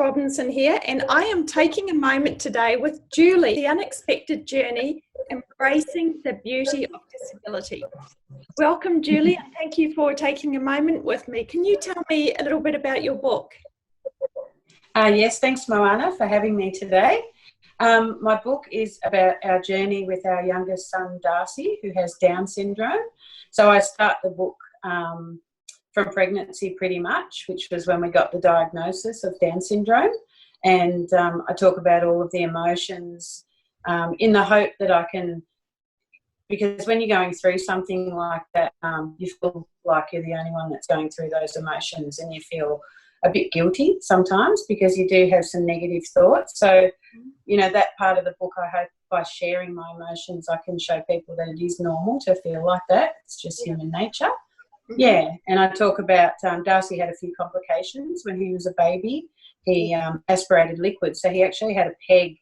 Robinson here, and I am taking a moment today with Julie, The Unexpected Journey, Embracing the Beauty of Disability. Welcome, Julie, and thank you for taking a moment with me. Can you tell me a little bit about your book? Yes, thanks, Moana, for having me today. My book is about our journey with our youngest son, Darcy, who has Down syndrome. So I start the book from pregnancy pretty much, which was when we got the diagnosis of Down syndrome. And I talk about all of the emotions in the hope that I can, because when you're going through something like that, you feel like you're the only one that's going through those emotions, and you feel a bit guilty sometimes because you do have some negative thoughts. So, you know, that part of the book, I hope by sharing my emotions, I can show people that it is normal to feel like that. It's just human nature. Yeah, and I talk about Darcy had a few complications when he was a baby. He aspirated liquids, so he actually had a peg,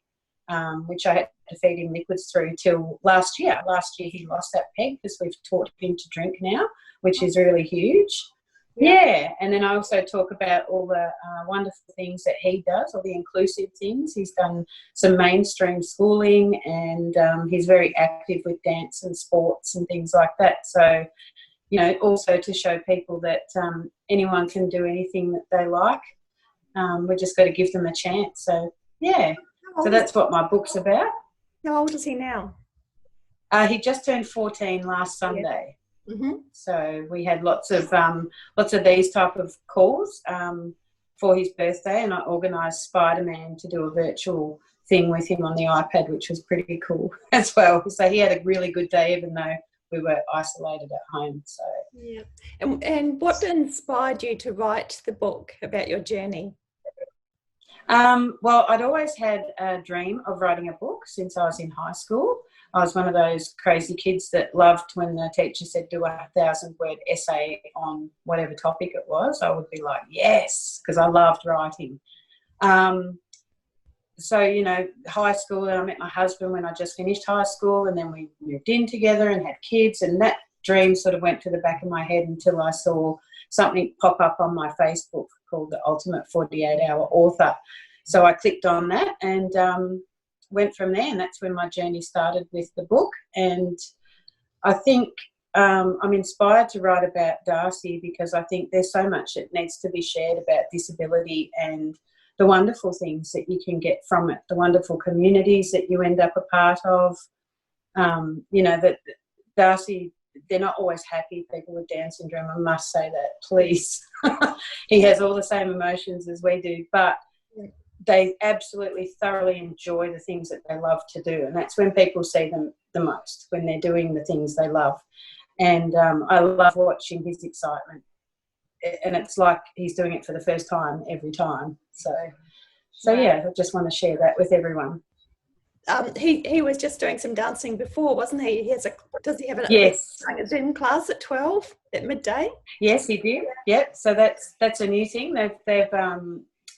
which I had to feed him liquids through till last year. Last year he lost that peg because we've taught him to drink now, which is really huge. Yeah, and then I also talk about all the wonderful things that he does, all the inclusive things. He's done some mainstream schooling, and he's very active with dance and sports and things like that. So, you know, also to show people that anyone can do anything that they like. We just got to give them a chance. So, yeah, so that's what my book's about. How old is he now? He just turned 14 last Sunday. So we had lots of these type of calls for his birthday, and I organised Spider-Man to do a virtual thing with him on the iPad, which was pretty cool as well. So he had a really good day, even though we were isolated at home. So yeah. And what inspired you to write the book about your journey? Well, I'd always had a dream of writing a book since I was in high school. I was one of those crazy kids that loved when the teacher said do a 1,000-word essay on whatever topic it was. I would be like, yes, because I loved writing. So, you know, high school, and I met my husband when I just finished high school, and then we moved in together and had kids, and that dream sort of went to the back of my head until I saw something pop up on my Facebook called The Ultimate 48-Hour Author. So I clicked on that and went from there, and that's when my journey started with the book. And I think I'm inspired to write about Darcy because I think there's so much that needs to be shared about disability and the wonderful things that you can get from it, the wonderful communities that you end up a part of. You know, that Darcy, they're not always happy, people with Down syndrome, I must say that, please. He has all the same emotions as we do, but they absolutely thoroughly enjoy the things that they love to do, and that's when people see them the most, when they're doing the things they love. And I love watching his excitement, and it's like he's doing it for the first time every time. So yeah, I just want to share that with everyone. He was just doing some dancing before, wasn't he? Does he have a Zoom class at 12 at midday? Yes, he did. Yep. So that's a new thing. They've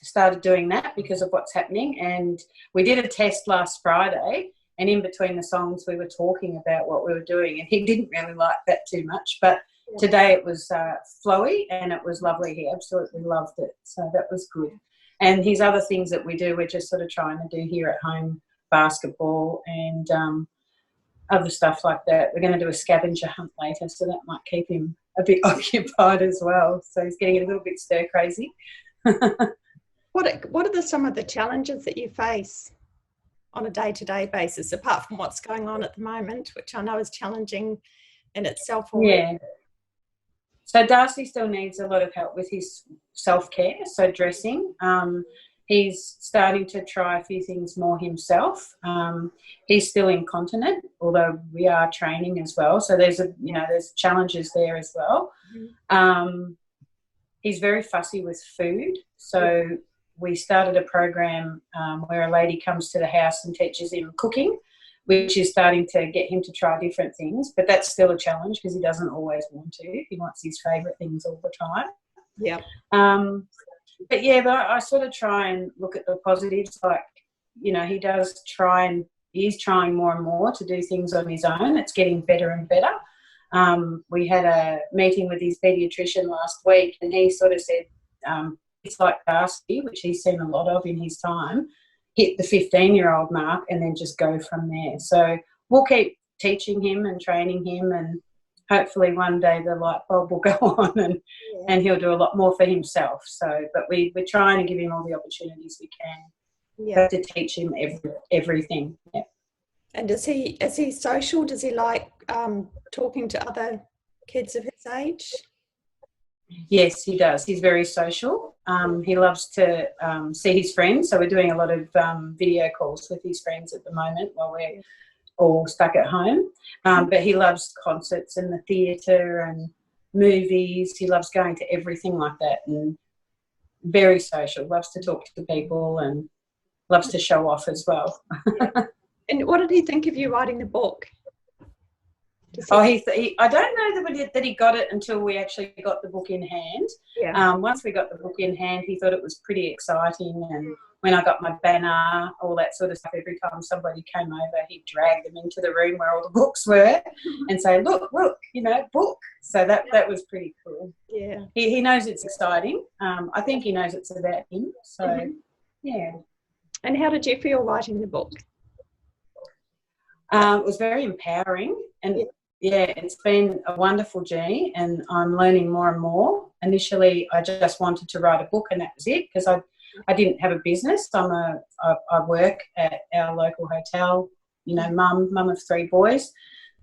started doing that because of what's happening. And we did a test last Friday, and in between the songs we were talking about what we were doing, and he didn't really like that too much. But today it was flowy and it was lovely. He absolutely loved it. So that was good. And his other things that we do, we're just sort of trying to do here at home, basketball and other stuff like that. We're going to do a scavenger hunt later, so that might keep him a bit occupied as well. So he's getting a little bit stir crazy. What are some of the challenges that you face on a day-to-day basis, apart from what's going on at the moment, which I know is challenging in itself already? Yeah. So Darcy still needs a lot of help with his self-care, so dressing. He's starting to try a few things more himself. He's still incontinent, although we are training as well. So there's challenges there as well. He's very fussy with food. So we started a program where a lady comes to the house and teaches him cooking, which is starting to get him to try different things. But that's still a challenge because he doesn't always want to. He wants his favourite things all the time. Yeah. But I sort of try and look at the positives. Like, you know, he is trying more and more to do things on his own. It's getting better and better. We had a meeting with his paediatrician last week, and he sort of said kids like Darcy, which he's seen a lot of in his time, hit the 15-year-old mark and then just go from there. So we'll keep teaching him and training him, and hopefully one day the light bulb will go on and he'll do a lot more for himself. So, but we're trying to give him all the opportunities we can to teach him everything. Yeah. And is he social? Does he like talking to other kids of his age? Yes, he does. He's very social. He loves to see his friends. So we're doing a lot of video calls with his friends at the moment while we're all stuck at home. But he loves concerts and the theatre and movies. He loves going to everything like that, and very social. Loves to talk to people and loves to show off as well. And what did he think of you writing the book? I don't know that he got it until we actually got the book in hand. Yeah. Once we got the book in hand, he thought it was pretty exciting. And when I got my banner, all that sort of stuff, every time somebody came over, he'd drag them into the room where all the books were and say, look, book. So that was pretty cool. Yeah. He knows it's exciting. I think he knows it's about him. So, yeah. And how did you feel writing the book? It was very empowering, and it's been a wonderful journey, and I'm learning more and more. Initially, I just wanted to write a book, and that was it, because I didn't have a business. I work at our local hotel, mum of 3 boys.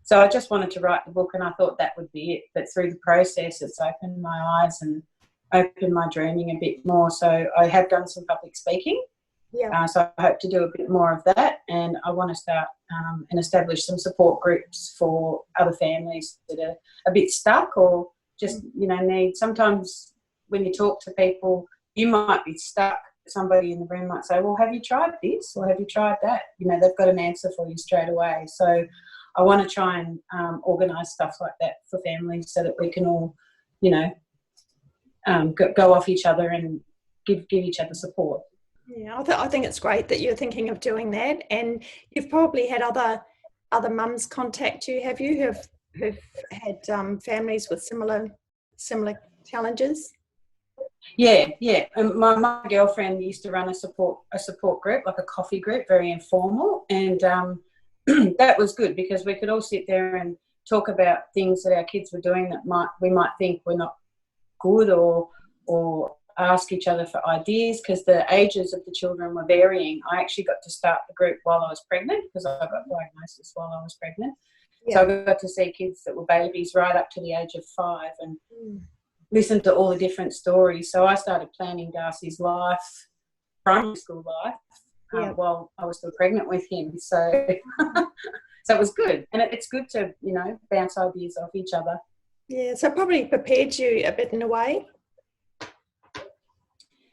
So I just wanted to write the book, and I thought that would be it. But through the process, it's opened my eyes and opened my dreaming a bit more. So I have done some public speaking. Yeah. So I hope to do a bit more of that, and I want to start and establish some support groups for other families that are a bit stuck or just, need. Sometimes when you talk to people, you might be stuck. Somebody in the room might say, well, have you tried this or have you tried that? They've got an answer for you straight away. So I want to try and organise stuff like that for families so that we can all, go off each other and give each other support. Yeah, I think it's great that you're thinking of doing that, and you've probably had other mums contact you, have you, who've had families with similar challenges? Yeah. My girlfriend used to run a support group, like a coffee group, very informal, and that was good because we could all sit there and talk about things that our kids were doing that we might think were not good, or ask each other for ideas, because the ages of the children were varying. I actually got to start the group while I was pregnant, because I got diagnosis while I was pregnant. Yeah. So I got to see kids that were babies right up to the age of 5 and listen to all the different stories. So I started planning Darcy's life, primary school life, while I was still pregnant with him. So so it was good. And it's good to, bounce ideas off each other. Yeah, so it probably prepared you a bit in a way.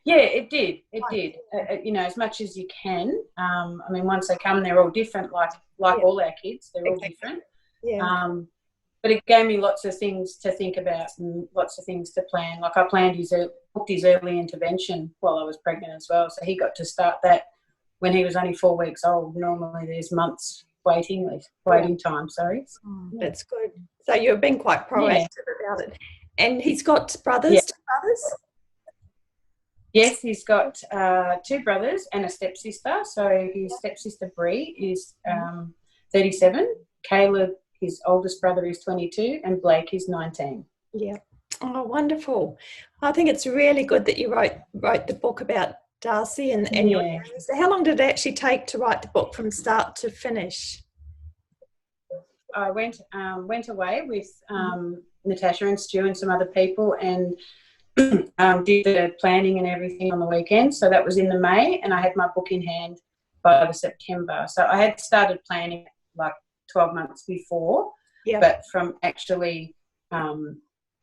Yeah, it did. It did. As much as you can. Once they come, they're all different, like all our kids. They're all different. Yeah. But it gave me lots of things to think about and lots of things to plan. Like I booked his early intervention while I was pregnant as well. So he got to start that when he was only 4 weeks old. Normally there's months waiting time. Sorry. Oh, that's good. So you've been quite proactive about it. And he's got brothers. 2 brothers. Yes, he's got 2 brothers and a stepsister. So his stepsister Bree is 37. Caleb, his oldest brother, is 22, and Blake is 19. Yeah. Oh, wonderful! I think it's really good that you wrote the book about Darcy and your parents. How long did it actually take to write the book from start to finish? I went away with Natasha and Stu and some other people, and did the planning and everything on the weekend. So that was in the May, and I had my book in hand by the September. So I had started planning like 12 months before, but from actually,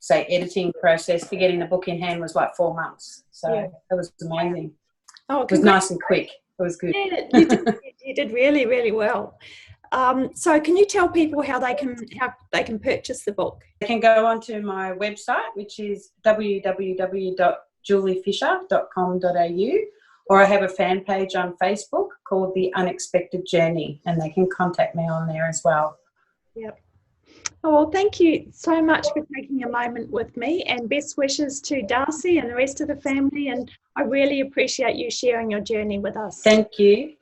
editing process to getting the book in hand was like 4 months. So it was amazing. Oh, it was nice and quick. It was good. Yeah, you did really, really well. So can you tell people how they can purchase the book? They can go onto my website, which is www.juliefisher.com.au, or I have a fan page on Facebook called The Unexpected Journey, and they can contact me on there as well. Yep. Oh, well, thank you so much for taking a moment with me, and best wishes to Darcy and the rest of the family. And I really appreciate you sharing your journey with us. Thank you.